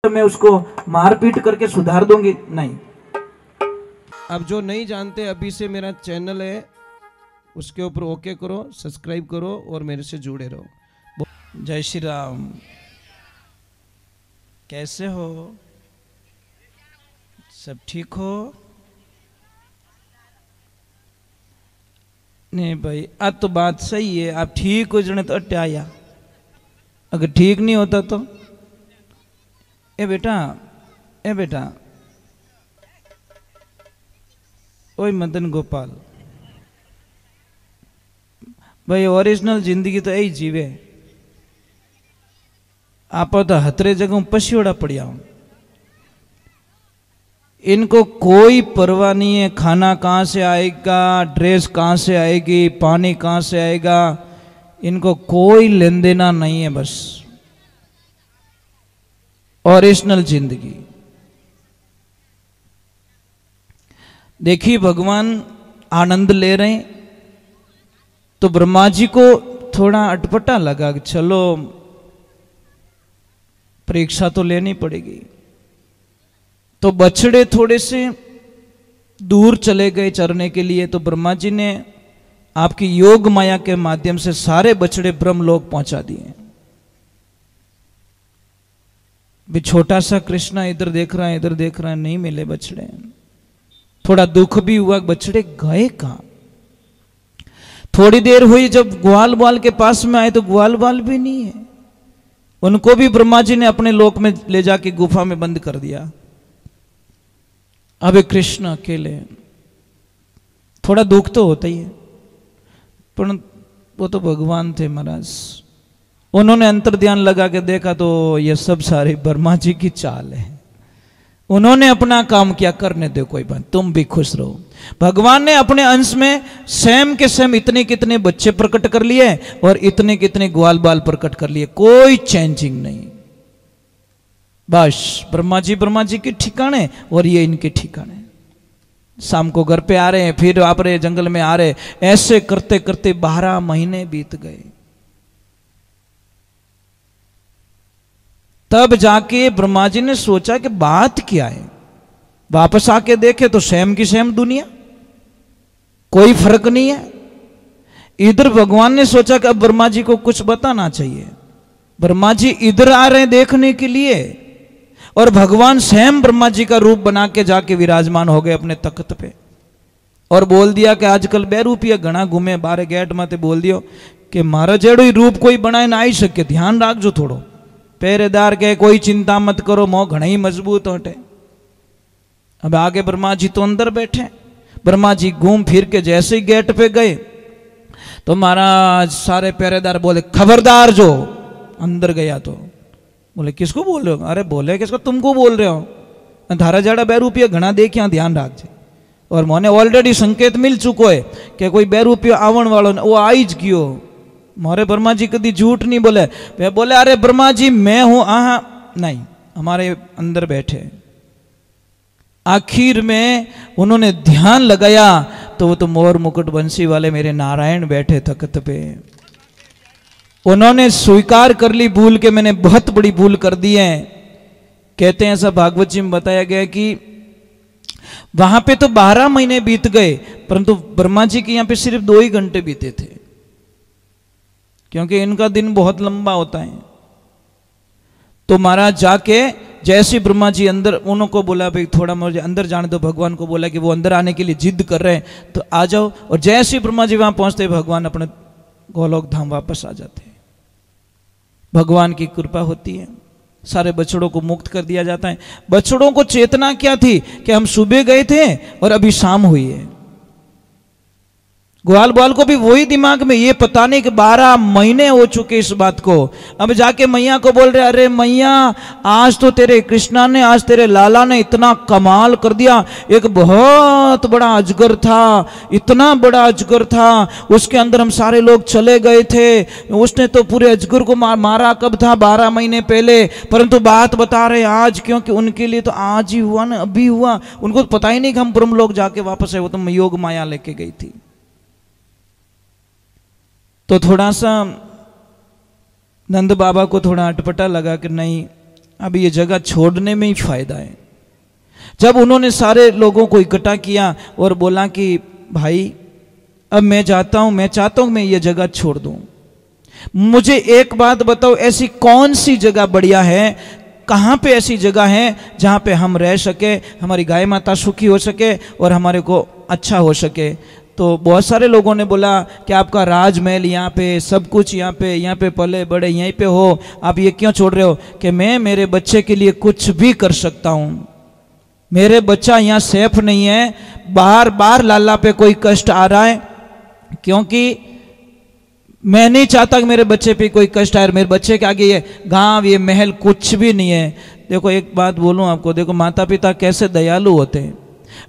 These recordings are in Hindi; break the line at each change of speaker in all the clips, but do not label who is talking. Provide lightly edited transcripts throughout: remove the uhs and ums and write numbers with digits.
मैं उसको मारपीट करके सुधार दूंगी, नहीं।
अब जो नहीं जानते, अभी से मेरा चैनल है, उसके ऊपर ओके करो, सब्सक्राइब करो और मेरे से जुड़े रहो। जय श्री राम। कैसे हो? सब ठीक हो? नहीं भाई, आज तो बात सही है। आप ठीक हो जने तो अट्टे आया, अगर ठीक नहीं होता तो ए बेटा ओए मदन गोपाल भाई, ओरिजिनल जिंदगी तो यही जीवे। आप तो हतरे जगह पशियोड़ा पड़िया हूं, इनको कोई परवाह नहीं है खाना कहाँ से आएगा, ड्रेस कहाँ से आएगी, पानी कहाँ से आएगा, इनको कोई लेन देना नहीं है। बस ओरिजिनल जिंदगी। देखिए भगवान आनंद ले रहे हैं, तो ब्रह्मा जी को थोड़ा अटपटा लगा कि चलो परीक्षा तो लेनी पड़ेगी। तो बछड़े थोड़े से दूर चले गए चरने के लिए। तो ब्रह्मा जी ने आपकी योग माया के माध्यम से सारे बछड़े ब्रह्मलोक पहुंचा दिए। भी छोटा सा कृष्णा इधर देख रहा है, इधर देख रहा है, नहीं मिले बछड़े। थोड़ा दुख भी हुआ, बछड़े गए कहां। थोड़ी देर हुई, जब ग्वाल बाल के पास में आए तो ग्वाल बाल भी नहीं है। उनको भी ब्रह्मा जी ने अपने लोक में ले जाके गुफा में बंद कर दिया। अब कृष्ण अकेले। थोड़ा दुख तो होता ही है, पर वो तो भगवान थे महाराज। उन्होंने अंतर ध्यान लगा के देखा तो ये सब सारी ब्रह्मा जी की चाल है। उन्होंने अपना काम किया, करने दो, कोई बात, तुम भी खुश रहो। भगवान ने अपने अंश में सेम के सेम इतने कितने बच्चे प्रकट कर लिए और इतने कितने ग्वाल बाल प्रकट कर लिए, कोई चेंजिंग नहीं। बस ब्रह्मा जी के ठिकाने और ये इनके ठिकाने। शाम को घर पे आ रहे हैं, फिर आप रहे जंगल में आ रहे, ऐसे करते करते 12 महीने बीत गए। तब जाके ब्रह्मा जी ने सोचा कि बात क्या है। वापस आके देखे तो सेम की सेम दुनिया, कोई फर्क नहीं है। इधर भगवान ने सोचा कि अब ब्रह्मा जी को कुछ बताना चाहिए। ब्रह्मा जी इधर आ रहे हैं देखने के लिए, और भगवान सेम ब्रह्मा जी का रूप बना के जाके विराजमान हो गए अपने तख्त पे। और बोल दिया कि आजकल बेरूपिया घना घूमे बारे गेट माते, बोल दियो कि मारा जेड़ो ही रूप कोई बनाए ना आई सके, ध्यान राखजो थोड़ो। पहरेदार के कोई चिंता मत करो, मोह घना ही मजबूत होटे। अब आगे ब्रह्मा जी तो अंदर बैठे। ब्रह्मा जी घूम फिर के जैसे ही गेट पे गए तो महाराज सारे पहरेदार बोले खबरदार। जो अंदर गया तो बोले किसको बोल रहे हो? अरे बोले किसको, तुमको बोल रहे हो। धारा जाड़ा बैरूपिया घना देखिया, ध्यान राखजे। और मोने ऑलरेडी संकेत मिल चुको है कि कोई बैरूपिया आवण वालो ने, वो आई ज गयो। मोरे ब्रह्मा जी कभी झूठ नहीं बोले। वे बोले अरे ब्रह्मा जी मैं हूं, नहीं, हमारे अंदर बैठे। आखिर में उन्होंने ध्यान लगाया तो वो तो मोर मुकुट बंसी वाले मेरे नारायण बैठे तख्त पे। उन्होंने स्वीकार कर ली भूल के मैंने बहुत बड़ी भूल कर दी है। कहते हैं ऐसा भागवत जी में बताया गया कि वहां पे तो 12 महीने बीत गए, परंतु ब्रह्मा जी के यहां पे सिर्फ 2 ही घंटे बीते थे, क्योंकि इनका दिन बहुत लंबा होता है। तो महाराज जाके जैसे ब्रह्मा जी अंदर, उनको बोला भाई थोड़ा मुझे अंदर जाने दो। भगवान को बोला कि वो अंदर आने के लिए जिद कर रहे हैं तो आ जाओ। और जैसे ब्रह्मा जी वहां पहुंचते भगवान अपने गोलोक धाम वापस आ जाते हैं। भगवान की कृपा होती है, सारे बछड़ों को मुक्त कर दिया जाता है। बछड़ों को चेतना क्या थी कि हम सुबह गए थे और अभी शाम हुई है। ग्वाल बाल को भी वही दिमाग में, ये पता नहीं कि 12 महीने हो चुके इस बात को। अब जाके मैया को बोल रहे अरे मैया आज तो तेरे कृष्णा ने, आज तेरे लाला ने इतना कमाल कर दिया। एक बहुत बड़ा अजगर था, इतना बड़ा अजगर था, उसके अंदर हम सारे लोग चले गए थे। उसने तो पूरे अजगर को मारा कब था? 12 महीने पहले। परंतु बात बता रहे आज, क्योंकि उनके लिए तो आज ही हुआ ना, अभी हुआ। उनको तो पता ही नहीं कि हम ब्रह्म लोग जाके वापस आए, वो तो योग माया लेके गई थी। तो थोड़ा सा नंद बाबा को थोड़ा अटपटा लगा कि नहीं, अब ये जगह छोड़ने में ही फायदा है। जब उन्होंने सारे लोगों को इकट्ठा किया और बोला कि भाई अब मैं जाता हूं, मैं चाहता हूं मैं ये जगह छोड़ दूं, मुझे एक बात बताओ, ऐसी कौन सी जगह बढ़िया है, कहां पे ऐसी जगह है जहां पे हम रह सके, हमारी गाय माता सुखी हो सके और हमारे को अच्छा हो सके। तो बहुत सारे लोगों ने बोला कि आपका राजमहल यहाँ पे, सब कुछ यहाँ पे पले बड़े यहीं पे हो, आप ये क्यों छोड़ रहे हो? कि मैं मेरे बच्चे के लिए कुछ भी कर सकता हूँ, मेरे बच्चा यहाँ सेफ नहीं है, बार बार लाला पे कोई कष्ट आ रहा है, क्योंकि मैं नहीं चाहता कि मेरे बच्चे पे कोई कष्ट आए। मेरे बच्चे के आगे ये गांव, ये महल कुछ भी नहीं है। देखो एक बात बोलूं आपको, देखो माता पिता कैसे दयालु होते हैं,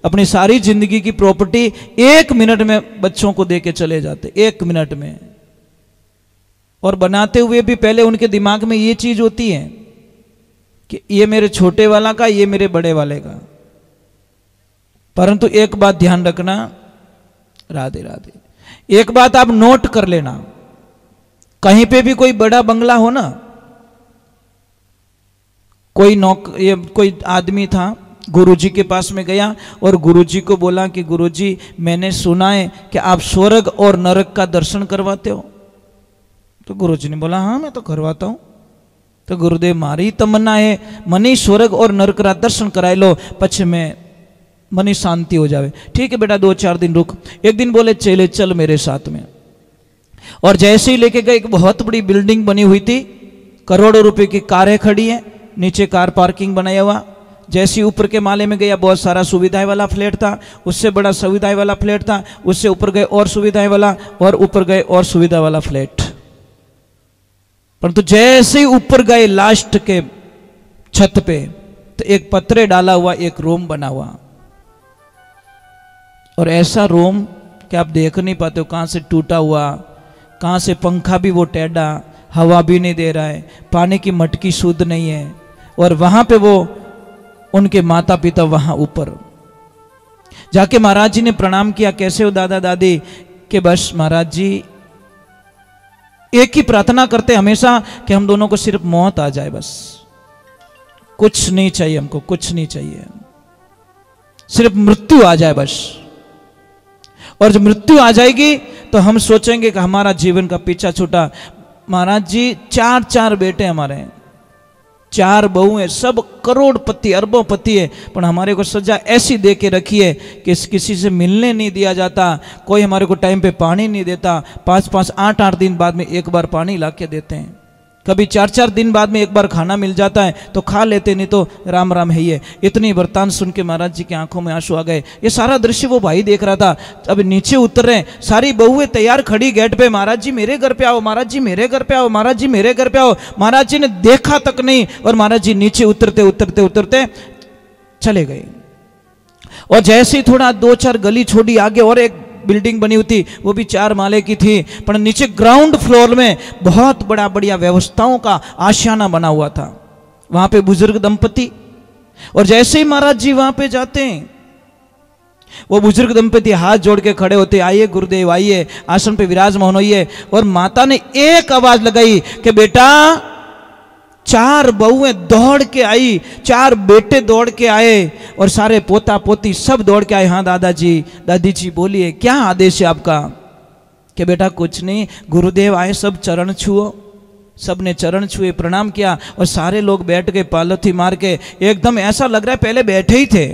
अपनी सारी जिंदगी की प्रॉपर्टी 1 मिनट में बच्चों को दे के चले जाते, 1 मिनट में। और बनाते हुए भी पहले उनके दिमाग में ये चीज होती है कि ये मेरे छोटे वाला का, ये मेरे बड़े वाले का। परंतु एक बात ध्यान रखना, राधे राधे, एक बात आप नोट कर लेना, कहीं पे भी कोई बड़ा बंगला हो ना, कोई आदमी था, गुरुजी के पास में गया और गुरुजी को बोला कि गुरुजी मैंने सुना है कि आप स्वर्ग और नरक का दर्शन करवाते हो। तो गुरुजी ने बोला हाँ मैं तो करवाता हूं। तो गुरुदेव मारी तमन्ना है मनी स्वर्ग और नरक का दर्शन कराए लो, पछ में मनी शांति हो जावे। ठीक है बेटा 2-4 दिन रुक। एक दिन बोले चले चल मेरे साथ में, और जैसे ही लेके गए, एक बहुत बड़ी बिल्डिंग बनी हुई थी, करोड़ों रुपए की कारें खड़ी है, नीचे कार पार्किंग बनाया हुआ। जैसे ऊपर के माले में गया, बहुत सारा सुविधाएं वाला फ्लैट था, उससे बड़ा सुविधाएं वाला फ्लैट था, उससे ऊपर गए और सुविधाएं वाला, और ऊपर गए और सुविधा वाला फ्लैट। परंतु जैसे ही ऊपर गए लास्ट के छत पे, तो एक पत्रे डाला हुआ एक रूम बना हुआ, और ऐसा रूम कि आप देख नहीं पाते हो, कहां से टूटा हुआ, कहां से पंखा भी वो टेढ़ा, हवा भी नहीं दे रहा है, पानी की मटकी शुद्ध नहीं है। और वहां पे वो उनके माता पिता वहां ऊपर जाके महाराज जी ने प्रणाम किया, कैसे हो दादा दादी? कि बस महाराज जी एक ही प्रार्थना करते हमेशा कि हम दोनों को सिर्फ मौत आ जाए, बस कुछ नहीं चाहिए हमको, कुछ नहीं चाहिए, सिर्फ मृत्यु आ जाए बस। और जब मृत्यु आ जाएगी तो हम सोचेंगे कि हमारा जीवन का पीछा छूटा। महाराज जी 4 बेटे हमारे हैं, 4 बहू है, सब करोड़पति अरबोंपति है, पर हमारे को सजा ऐसी दे के रखी है कि किसी से मिलने नहीं दिया जाता, कोई हमारे को टाइम पे पानी नहीं देता, 5-5 8-8 दिन बाद में एक बार पानी ला के देते हैं, कभी 4-4 दिन बाद में एक बार खाना मिल जाता है तो खा लेते, नहीं तो राम राम है ये। इतनी वरदान सुन के महाराज जी की आंखों में आंसू आ गए। ये सारा दृश्य वो भाई देख रहा था। अब नीचे उतर रहे, सारी बहुएं तैयार खड़ी गेट पे, महाराज जी मेरे घर पे आओ, महाराज जी मेरे घर पे आओ, महाराज जी मेरे घर पे आओ। महाराज जी ने देखा तक नहीं, और महाराज जी नीचे उतरते उतरते उतरते चले गए। और जैसे ही थोड़ा 2-4 गली छोड़ी आगे और एक बिल्डिंग बनी हुई थी, वो भी 4 माले की थी, पर नीचे ग्राउंड फ्लोर में बहुत बड़ा बढ़िया व्यवस्थाओं का आशियाना बना हुआ था। वहां पे बुजुर्ग दंपति, और जैसे ही महाराज जी वहां पे जाते हैं, वो बुजुर्ग दंपति हाथ जोड़ के खड़े होते, आइए गुरुदेव आइए, आसन पे विराजमान होइए। और माता ने एक आवाज लगाई कि बेटा, 4 बहुएं दौड़ के आई, 4 बेटे दौड़ के आए, और सारे पोता पोती सब दौड़ के आए। हाँ दादाजी दादी जी बोलिए क्या आदेश है आपका? कि बेटा कुछ नहीं, गुरुदेव आए, सब चरण छुओ। सब ने चरण छुए, प्रणाम किया, और सारे लोग बैठ के पालथी मार के, एकदम ऐसा लग रहा है पहले बैठे ही थे।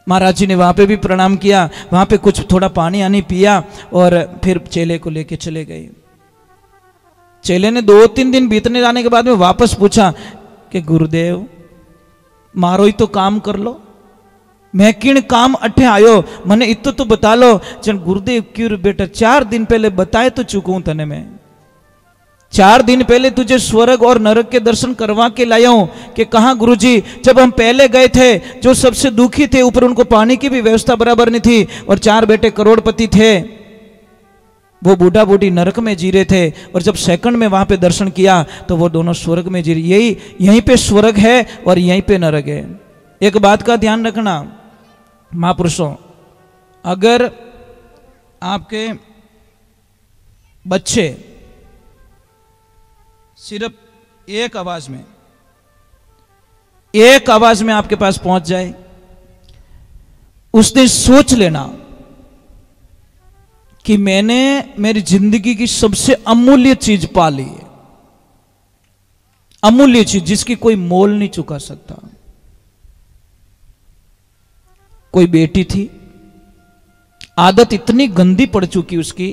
महाराज जी ने वहां पे भी प्रणाम किया, वहां पे कुछ थोड़ा पानी आनी पिया, और फिर चेले को लेके चले गए। चेले ने 2-3 दिन बीतने जाने के बाद में वापस पूछा कि गुरुदेव मारो ही तो काम कर लो, मैं किन काम अठे आयो, मने इतो तो बता लो। चल गुरुदेव क्यों बेटा, 4 दिन पहले बताए तो चुकूं तने मैं, 4 दिन पहले तुझे स्वर्ग और नरक के दर्शन करवा के लाया हूं। कि कहा गुरुजी, जब हम पहले गए थे जो सबसे दुखी थे, ऊपर उनको पानी की भी व्यवस्था बराबर नहीं थी, और 4 बेटे करोड़पति थे, वो बूढ़ा बूढ़ी नरक में जी रहे थे, और जब सेकंड में वहां पे दर्शन किया तो वो दोनों स्वर्ग में जी रहे। यहीं पे स्वर्ग है और यहीं पे नरक है। एक बात का ध्यान रखना महापुरुषों, अगर आपके बच्चे सिर्फ एक आवाज में आपके पास पहुंच जाए, उस दिन सोच लेना कि मैंने मेरी जिंदगी की सबसे अमूल्य चीज पा ली है, अमूल्य चीज जिसकी कोई मोल नहीं चुका सकता। कोई बेटी थी, आदत इतनी गंदी पड़ चुकी उसकी,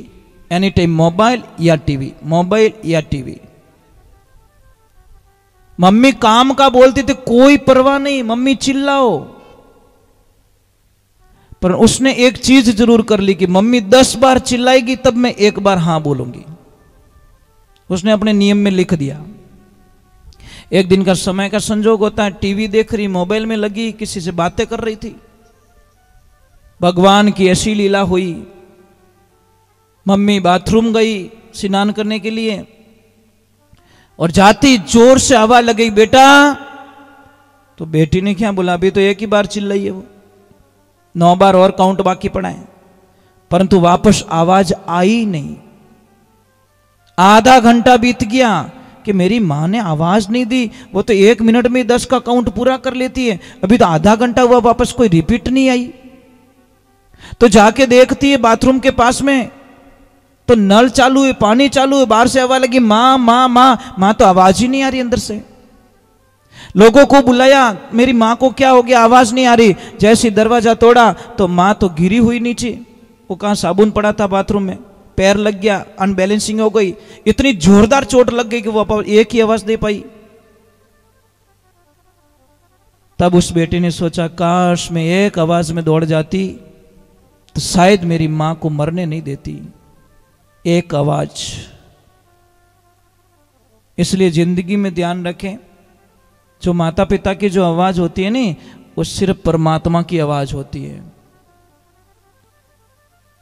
एनी टाइम मोबाइल या टीवी, मोबाइल या टीवी। मम्मी काम का बोलती थी, कोई परवाह नहीं, मम्मी चिल्लाओ, पर उसने एक चीज जरूर कर ली कि मम्मी 10 बार चिल्लाएगी तब मैं एक बार हां बोलूंगी। उसने अपने नियम में लिख दिया। एक दिन का समय का संजोग होता है, टीवी देख रही, मोबाइल में लगी, किसी से बातें कर रही थी। भगवान की ऐसी लीला हुई, मम्मी बाथरूम गई स्नान करने के लिए और जाती जोर से आवाज लगी, बेटा। तो बेटी ने क्या बोला, अभी तो एक ही बार चिल्लाई है, वो 9 बार और काउंट बाकी पड़ा है, परंतु वापस आवाज आई नहीं। आधा घंटा बीत गया कि मेरी मां ने आवाज नहीं दी, वो तो 1 मिनट में 10 का काउंट पूरा कर लेती है, अभी तो आधा घंटा हुआ, वापस कोई रिपीट नहीं आई। तो जाके देखती है बाथरूम के पास में, तो नल चालू है, पानी चालू है, बाहर से आवाज लगी, मां मां मां मां, तो आवाज ही नहीं आ रही अंदर से। लोगों को बुलाया, मेरी मां को क्या हो गया, आवाज नहीं आ रही। जैसे दरवाजा तोड़ा तो मां तो गिरी हुई नीचे, वो कहां साबुन पड़ा था बाथरूम में, पैर लग गया, अनबैलेंसिंग हो गई, इतनी जोरदार चोट लग गई कि वो एक ही आवाज दे पाई। तब उस बेटी ने सोचा, काश मैं एक आवाज में दौड़ जाती तो शायद मेरी मां को मरने नहीं देती। एक आवाज। इसलिए जिंदगी में ध्यान रखें, जो माता पिता की जो आवाज होती है नी, वो सिर्फ परमात्मा की आवाज होती है।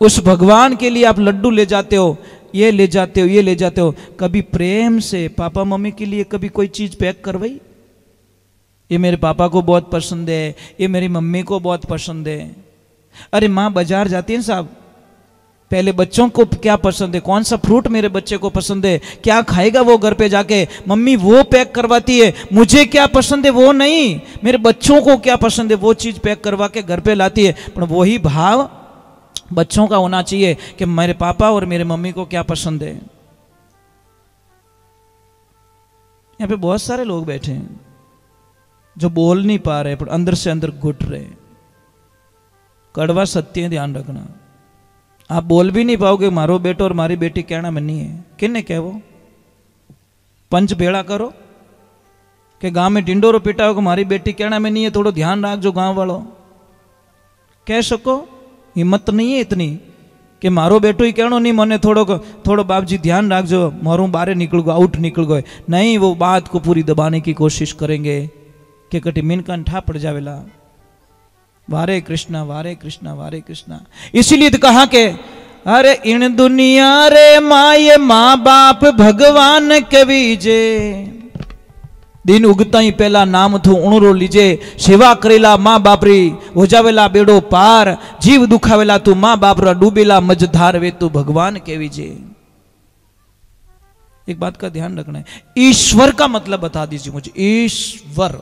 उस भगवान के लिए आप लड्डू ले जाते हो, ये ले जाते हो, ये ले जाते हो, कभी प्रेम से पापा मम्मी के लिए कभी कोई चीज पैक करवाई, ये मेरे पापा को बहुत पसंद है, ये मेरी मम्मी को बहुत पसंद है। अरे माँ बाजार जाती है साहब, पहले बच्चों को क्या पसंद है, कौन सा फ्रूट मेरे बच्चे को पसंद है, क्या खाएगा वो घर पे जाके, मम्मी वो पैक करवाती है। मुझे क्या पसंद है वो नहीं, मेरे बच्चों को क्या पसंद है वो चीज पैक करवा के घर पे लाती है। पर वही भाव बच्चों का होना चाहिए कि मेरे पापा और मेरे मम्मी को क्या पसंद है। यहां पे बहुत सारे लोग बैठे हैं जो बोल नहीं पा रहे, पर अंदर से अंदर घुट रहे। कड़वा सत्य है, ध्यान रखना। आप बोल भी नहीं पाओगे, मारो बेटो और मारी बेटी कहना में नहीं है, किन्ने कहो पंच भेड़ा करो कि गांव में ढिंडोरो पीटा हो, मारी बेटी कहना में नहीं है, थोड़ो ध्यान रख जो गांव वालों कह सको। हिम्मत नहीं है इतनी कि मारो बेटो ही कहनो नहीं, मने थोड़ो बाप जी ध्यान रख जो, मारू बाहर निकल गो, आउट निकल गए नहीं, वो बात को पूरी दबाने की कोशिश करेंगे कि कटी मिनका ठा पड़ जावेला। वारे कृष्णा वारे कृष्णा वारे कृष्णा। इसीलिए तो कहा कि अरे इन दुनिया रे माए माँ बाप भगवान के बीजे, दिन उगता ही पहला नाम थू उणरो लीजे, सेवा करेला माँ बाप री हो जावेला बेड़ो पार, जीव दुखावेला तू माँ बाप रा डूबेला मझधार वे तू भगवान के बीजे। एक बात का ध्यान रखना है, ईश्वर का मतलब बता दीजिए मुझे। ईश्वर,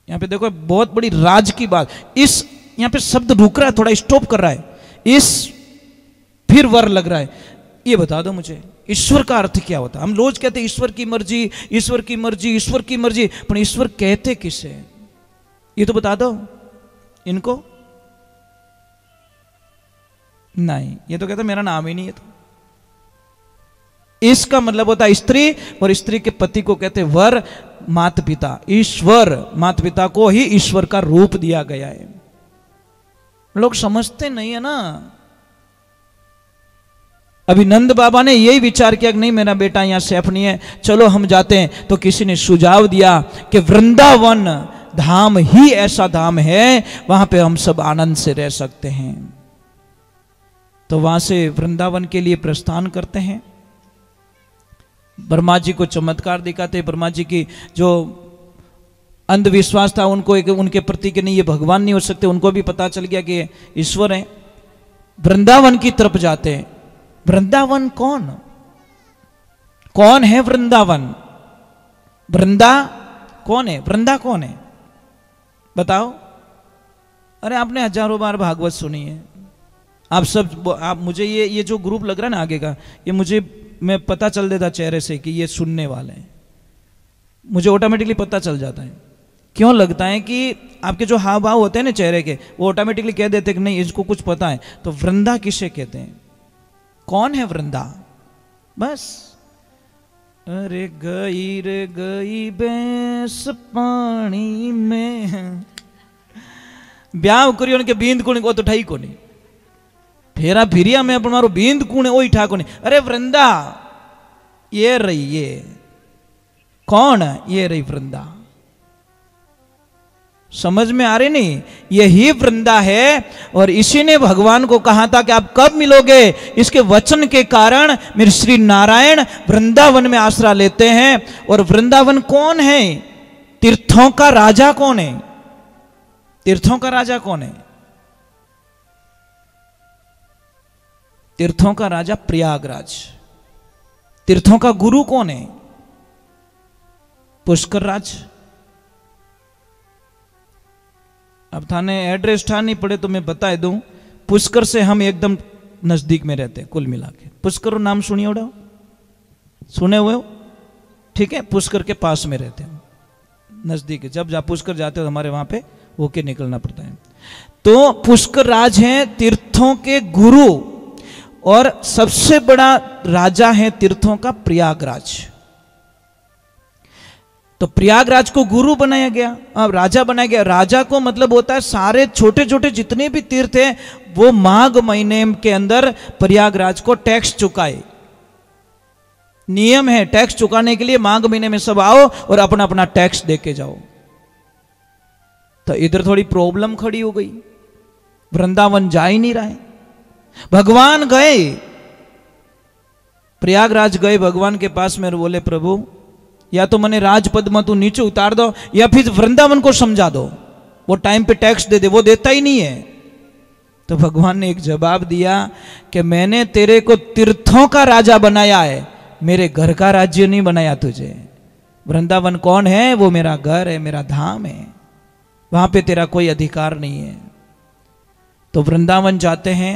यहां पे देखो बहुत बड़ी राज की बात, इस यहां पे शब्द रुक रहा है, थोड़ा स्टॉप कर रहा है, इस फिर वर लग रहा है, ये बता दो मुझे ईश्वर का अर्थ क्या होता है। हम रोज कहते हैं ईश्वर की मर्जी, ईश्वर की मर्जी, ईश्वर की मर्जी, पर ईश्वर कहते किसे, ये तो बता दो इनको। नहीं, ये तो कहते मेरा नाम ही नहीं है। तो इसका मतलब होता है स्त्री, और स्त्री के पति को कहते वर, माता पिता। ईश्वर, माता पिता को ही ईश्वर का रूप दिया गया है। लोग समझते नहीं है ना। अभी नंद बाबा ने यही विचार किया कि नहीं मेरा बेटा यहां सेफ नहीं है, चलो हम जाते हैं। तो किसी ने सुझाव दिया कि वृंदावन धाम ही ऐसा धाम है, वहां पे हम सब आनंद से रह सकते हैं। तो वहां से वृंदावन के लिए प्रस्थान करते हैं। ब्रह्मा जी को चमत्कार दिखाते, ब्रह्मा जी की जो अंधविश्वास था उनको उनके प्रति कि नहीं ये भगवान नहीं हो सकते, उनको भी पता चल गया कि ईश्वर है। वृंदावन की तरफ जाते हैं। वृंदावन कौन? कौन है वृंदावन? वृंदा कौन है? वृंदा कौन है बताओ? अरे आपने हजारों बार भागवत सुनी है, आप सब, आप मुझे ये जो ग्रुप लग रहा है ना आगे का, ये मुझे मैं पता चल देता चेहरे से कि ये सुनने वाले हैं, मुझे ऑटोमेटिकली पता चल जाता है। क्यों लगता है कि आपके जो हाव भाव होते हैं ना चेहरे के, वो ऑटोमेटिकली कह देते हैं कि नहीं इसको कुछ पता है। तो वृंदा किसे कहते हैं? कौन है वृंदा? बस अरे गई भैंस पानी में, ब्याह करियो ने के बींद कुणी को तो ठाई को नहीं, फेरा फिरिया में अपन मारो बींद कुणे ओ ठा को नहीं। अरे वृंदा ये रही, ये कौन? ये रही वृंदा। समझ में आ रही नहीं? यही वृंदा है। और इसी ने भगवान को कहा था कि आप कब मिलोगे? इसके वचन के कारण मेरे श्री नारायण वृंदावन में आसरा लेते हैं। और वृंदावन कौन है? तीर्थों का राजा कौन है? तीर्थों का राजा कौन है? तीर्थों का राजा प्रयागराज। तीर्थों का गुरु कौन है? पुष्कर राज। अब थाने एड्रेस ठा नहीं पड़े तो मैं बता दूं, पुष्कर से हम एकदम नजदीक में रहते हैं कुल मिला के। पुष्कर नाम सुनिए उड़ा, सुने हुए हो? ठीक है, पुष्कर के पास में रहते हैं, नजदीक है। जब पुष्कर जाते हो तो हमारे वहां पे होके निकलना पड़ता है। तो पुष्कर राज हैं तीर्थों के गुरु, और सबसे बड़ा राजा है तीर्थों का प्रयागराज। तो प्रयागराज को गुरु बनाया गया, अब राजा बनाया गया। राजा को मतलब होता है सारे छोटे छोटे जितने भी तीर्थ हैं वो माघ महीने के अंदर प्रयागराज को टैक्स चुकाए। नियम है टैक्स चुकाने के लिए माघ महीने में सब आओ और अपना अपना टैक्स देके जाओ। तो इधर थोड़ी प्रॉब्लम खड़ी हो गई, वृंदावन जा ही नहीं रहा है। भगवान गए, प्रयागराज गए भगवान के पास में, बोले प्रभु या तो मैंने राजपद में तू नीचे उतार दो या फिर वृंदावन को समझा दो, वो टाइम पे टैक्स दे दे, वो देता ही नहीं है। तो भगवान ने एक जवाब दिया कि मैंने तेरे को तीर्थों का राजा बनाया है, मेरे घर का राज्य नहीं बनाया तुझे। वृंदावन कौन है? वो मेरा घर है, मेरा धाम है, वहां पे तेरा कोई अधिकार नहीं है। तो वृंदावन जाते हैं,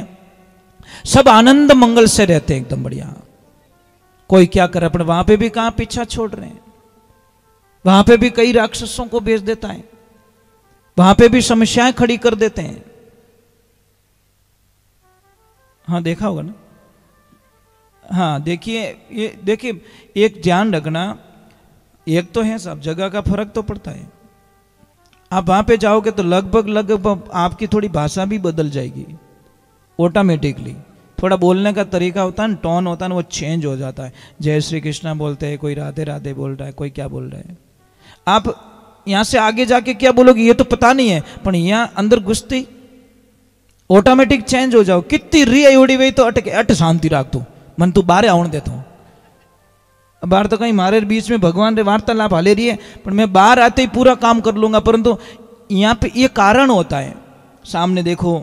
सब आनंद मंगल से रहते हैं एकदम बढ़िया। कोई क्या करे, अपने वहां पे भी कहां पीछा छोड़ रहे हैं, वहां पे भी कई राक्षसों को भेज देता है, वहां पे भी समस्याएं खड़ी कर देते हैं। हाँ देखा होगा ना? हाँ देखिए, ये देखिए एक ध्यान रखना, एक तो है सब जगह का फर्क तो पड़ता है। आप वहां पे जाओगे तो लगभग आपकी थोड़ी भाषा भी बदल जाएगी ऑटोमेटिकली। थोड़ा बोलने का तरीका होता है, टोन होता है ना, वो चेंज हो जाता है। जय श्री कृष्णा बोलते हैं, कोई राधे राधे बोल रहा है, कोई क्या बोल रहा है। आप यहां से आगे जाके क्या बोलोगे ये तो पता नहीं है, पर यहां अंदर घुसती ऑटोमेटिक चेंज हो जाओ। कितनी री उड़ी हुई तो अट शांति राख तू, मन तू बाहर आउन देता हूं। बाहर तो कहीं हमारे बीच में भगवान रे वार्तालाप हाले रही है, पर मैं बाहर आते ही पूरा काम कर लूंगा। परंतु यहां पे ये कारण होता है, सामने देखो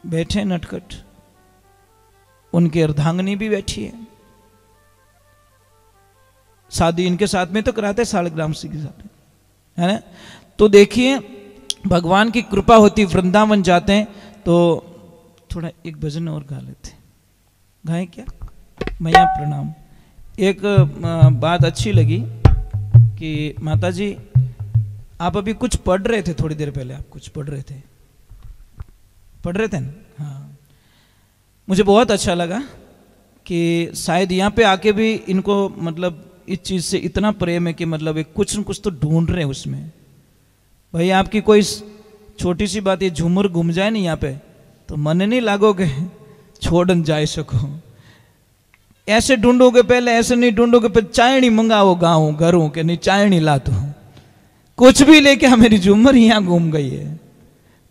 बैठे नटखट, उनकी अर्धांगिनी भी बैठी है, शादी इनके साथ में तो कराते सालग्राम सिंह के साथ, है ना। तो देखिए भगवान की कृपा होती, वृंदावन जाते हैं तो थोड़ा एक भजन और गा लेते, गाएं क्या? मैया प्रणाम। एक बात अच्छी लगी कि माता जी आप अभी कुछ पढ़ रहे थे, थोड़ी देर पहले आप कुछ पढ़ रहे थे ना? हाँ, मुझे बहुत अच्छा लगा कि शायद यहाँ पे आके भी इनको मतलब इस चीज़ से इतना प्रेम है कि मतलब एक कुछ न कुछ तो ढूंढ रहे हैं उसमें। भाई आपकी कोई छोटी सी बात, ये झूमर घूम जाए नहीं यहाँ पे तो मन नहीं लागोगे छोड़न जाए सको। ऐसे ढूंढोगे पहले, ऐसे नहीं ढूंढोगे पहले चायनी मंगाओ गाँव घरों के, नहीं चायनी ला तो कुछ भी लेके मेरी झूमर यहाँ घूम गई है,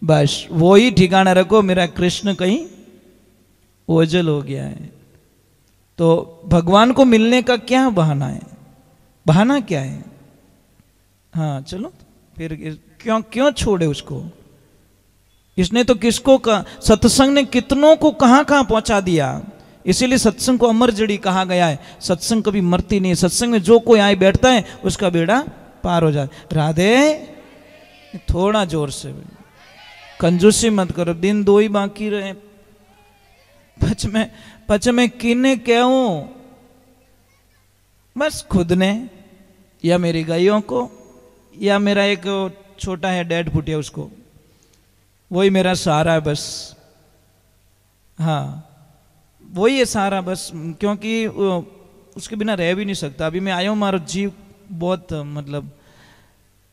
बस वो ही ठिकाना रखो, मेरा कृष्ण कहीं ओझल हो गया है। तो भगवान को मिलने का क्या बहाना है? बहाना क्या है? हाँ चलो फिर क्यों छोड़े उसको? इसने तो किसको का सत्संग ने कितनों को कहां कहां पहुंचा दिया। इसीलिए सत्संग को अमर जड़ी कहा गया है। सत्संग कभी मरती नहीं है। सत्संग में जो कोई आए बैठता है उसका बेड़ा पार हो जाए। राधे, थोड़ा जोर से, कंजूसी मत करो, दिन 2 ही बाकी रहे। पच में किने कहूं, बस खुद ने या मेरी गायों को या मेरा एक छोटा है डैड फुटिया उसको, वही मेरा सहारा है बस। हाँ, वही है सहारा बस, क्योंकि उसके बिना रह भी नहीं सकता। अभी मैं आया हूं, हमारा जीव बहुत मतलब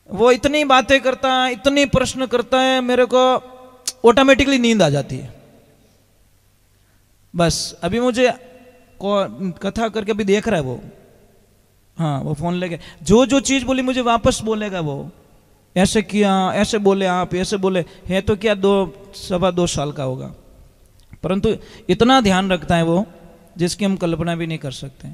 वो इतनी बातें करता है, इतनी प्रश्न करता है, मेरे को ऑटोमेटिकली नींद आ जाती है। बस अभी मुझे कथा करके अभी देख रहा है वो, हाँ वो फोन लेके जो चीज बोली मुझे वापस बोलेगा वो, ऐसे किया, ऐसे बोले आप, ऐसे बोले। है तो क्या 2-2.25 साल का होगा, परंतु इतना ध्यान रखता है वो जिसकी हम कल्पना भी नहीं कर सकते।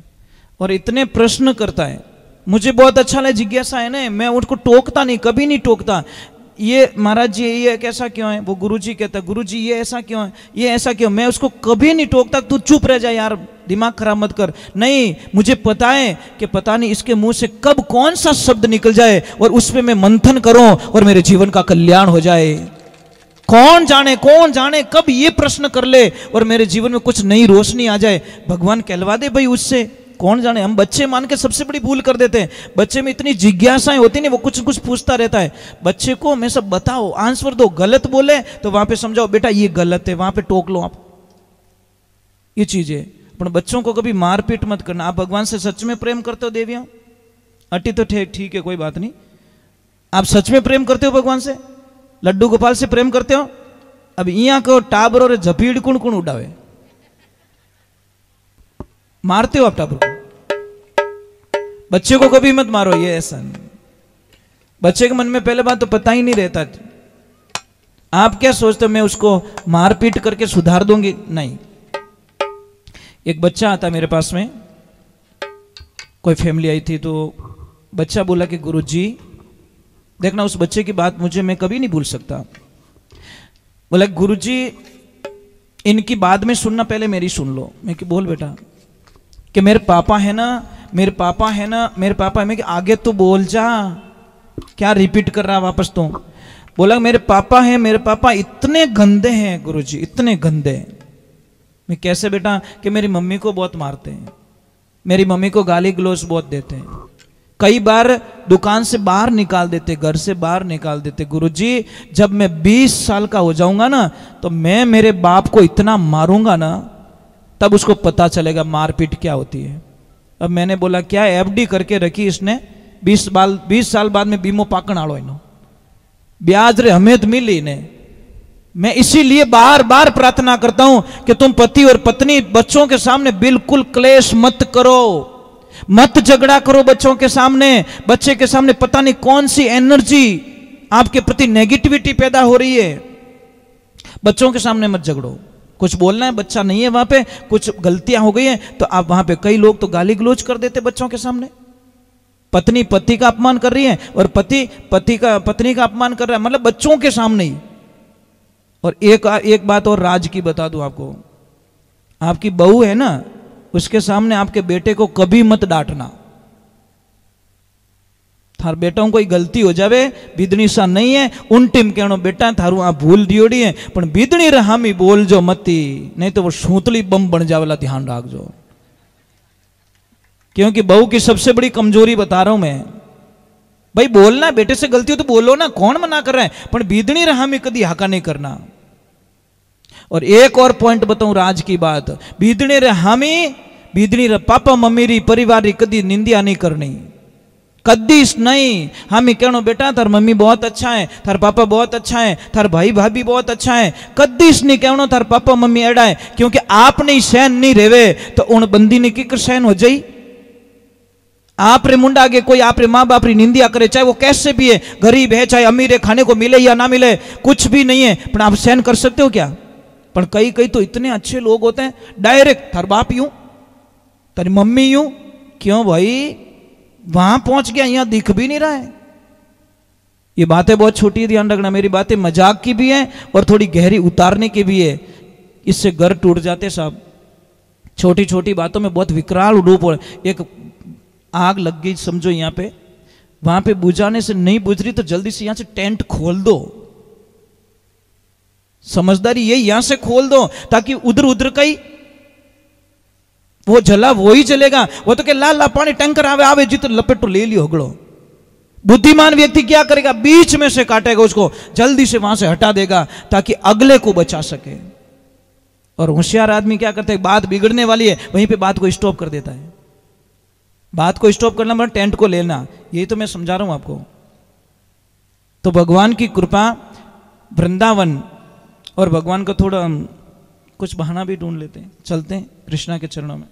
और इतने प्रश्न करता है, मुझे बहुत अच्छा लगा, जिज्ञासा है ना, मैं उनको टोकता नहीं, कभी नहीं टोकता। ये महाराज जी ये कैसा क्यों है, वो गुरुजी कहता है गुरुजी ये ऐसा क्यों है, ये ऐसा क्यों, मैं उसको कभी नहीं टोकता। तू चुप रह जा यार, दिमाग खराब मत कर। नहीं, मुझे पता है कि पता नहीं इसके मुंह से कब कौन सा शब्द निकल जाए और उस पर मैं मंथन करूं और मेरे जीवन का कल्याण हो जाए। कौन जाने कब ये प्रश्न कर ले और मेरे जीवन में कुछ नई रोशनी आ जाए। भगवान कहलवा दे भाई उससे, कौन जाने। हम बच्चे मान के सबसे बड़ी भूल कर देते हैं। बच्चे में इतनी जिज्ञासाएं होती नहीं, वो कुछ कुछ पूछता रहता है। बच्चे को हमेशा बताओ, आंसर दो। गलत बोले तो वहां पे समझाओ बेटा ये गलत है, वहां पे टोक लो आप, ये चीज है। पर बच्चों को कभी मारपीट मत करना। आप भगवान से सच में प्रेम करते हो देवियां, अटी तो ठीक है कोई बात नहीं। आप सच में प्रेम करते हो भगवान से, लड्डू गोपाल से प्रेम करते हो। अब यहाँ को टाबर और झपीड़ कुण कुण उड़ावे, मारते हो आप टाबर को। बच्चे को कभी मत मारो, ये ऐसा नहीं। बच्चे के मन में पहले बात तो पता ही नहीं रहता। आप क्या सोचते हो मैं उसको मारपीट करके सुधार दूंगी? नहीं। एक बच्चा आता मेरे पास में, कोई फैमिली आई थी, तो बच्चा बोला कि गुरुजी देखना, उस बच्चे की बात मुझे मैं कभी नहीं भूल सकता। बोला गुरुजी इनकी बाद में सुनना, पहले मेरी सुन लो। मैं कि बोल बेटा, कि मेरे पापा है ना, मेरे पापा है ना, मेरे पापा है। मैं कि आगे तो बोल जा, क्या रिपीट कर रहा वापस तो। बोला मेरे पापा है, मेरे पापा इतने गंदे हैं गुरुजी, इतने गंदे। मैं कैसे बेटा? कि मेरी मम्मी को बहुत मारते हैं, मेरी मम्मी को गाली गलौज बहुत देते हैं, कई बार दुकान से बाहर निकाल देते, घर से बाहर निकाल देते। गुरुजी जब मैं 20 साल का हो जाऊंगा ना, तो मैं मेरे बाप को इतना मारूंगा ना, तब उसको पता चलेगा मारपीट क्या होती है। अब मैंने बोला क्या एफडी करके रखी इसने, 20 साल बाद में बीमो पाकण आलो इनो ब्याज रे हमें तो मिली ने। मैं इसीलिए बार बार प्रार्थना करता हूं कि तुम पति और पत्नी बच्चों के सामने बिल्कुल क्लेश मत करो, मत झगड़ा करो बच्चों के सामने। बच्चे के सामने पता नहीं कौन सी एनर्जी आपके प्रति नेगेटिविटी पैदा हो रही है। बच्चों के सामने मत झगड़ो। कुछ बोलना है, बच्चा नहीं है वहां पे, कुछ गलतियां हो गई हैं, तो आप वहां पे, कई लोग तो गाली गलौज कर देते बच्चों के सामने। पत्नी पति का अपमान कर रही है और पति पत्नी का अपमान कर रहा है, मतलब बच्चों के सामने ही। और एक बात और राज की बता दूं आपको, आपकी बहू है ना, उसके सामने आपके बेटे को कभी मत डांटना। थार बेटा कोई गलती हो जावे, बीदनी सा नहीं है, उन टीम कहनो बेटा थारू आ भूल दियोड़ी है, पण बीदनी रहामी बोल जो मती, नहीं तो वो सूतली बम बन जावेला, ध्यान रखजो। क्योंकि बहू की सबसे बड़ी कमजोरी बता रहा हूं मैं। भाई बोलना, बेटे से गलती हो तो बोलो ना, कौन मना कर रहा है, पर बीदनी रहामी कभी हाका नहीं करना। और एक और पॉइंट बताऊं राज की बात, बीदनी रहामी, बीदनी रे पापा मम्मी री परिवार री कदी निंदिया नहीं करनी, कदीस नहीं। हामी कहनो बेटा थार मम्मी बहुत अच्छा है, थार पापा बहुत अच्छा है, थार भाई भाभी बहुत अच्छा है, कदीस नहीं कहनो थार पापा मम्मी एड़ा है। क्योंकि आपने सहन नहीं रेवे तो उन बंदी ने की सहन हो जाई। आप रे मुंडा आगे कोई आप रे माँ बाप री निंदिया करे, चाहे वो कैसे भी है, गरीब है चाहे अमीर है, खाने को मिले या ना मिले, कुछ भी नहीं है, पर आप सहन कर सकते हो क्या? पर कई तो इतने अच्छे लोग होते हैं, डायरेक्ट थार बाप यूं, तारी मम्मी यूं। क्यों भाई? वहां पहुंच गया, यहां दिख भी नहीं रहा है। ये बातें बहुत छोटी, ध्यान रखना, मेरी बातें मजाक की भी हैं और थोड़ी गहरी उतारने की भी है। इससे घर टूट जाते साहब। छोटी छोटी बातों में बहुत विकराल रूप हो। एक आग लग गई समझो यहाँ पे, वहां पे बुझाने से नहीं बुझ रही तो जल्दी से यहां से टेंट खोल दो। समझदारी ये, यहां से खोल दो ताकि उधर उधर का ही वो जला वो ही जलेगा। वो तो क्या ला ला पानी टैंकर आवे आवे जी तो लपेटो ले लियो हगड़ो। बुद्धिमान व्यक्ति क्या करेगा, बीच में से काटेगा उसको, जल्दी से वहां से हटा देगा ताकि अगले को बचा सके। और होशियार आदमी क्या करता है, बात बिगड़ने वाली है वहीं पे बात को स्टॉप कर देता है। बात को स्टॉप करना मतलब टेंट को लेना, यही तो मैं समझा रहा हूं आपको। तो भगवान की कृपा, वृंदावन और भगवान का थोड़ा कुछ बहाना भी ढूंढ लेते हैं, चलते हैं कृष्णा के चरणों में।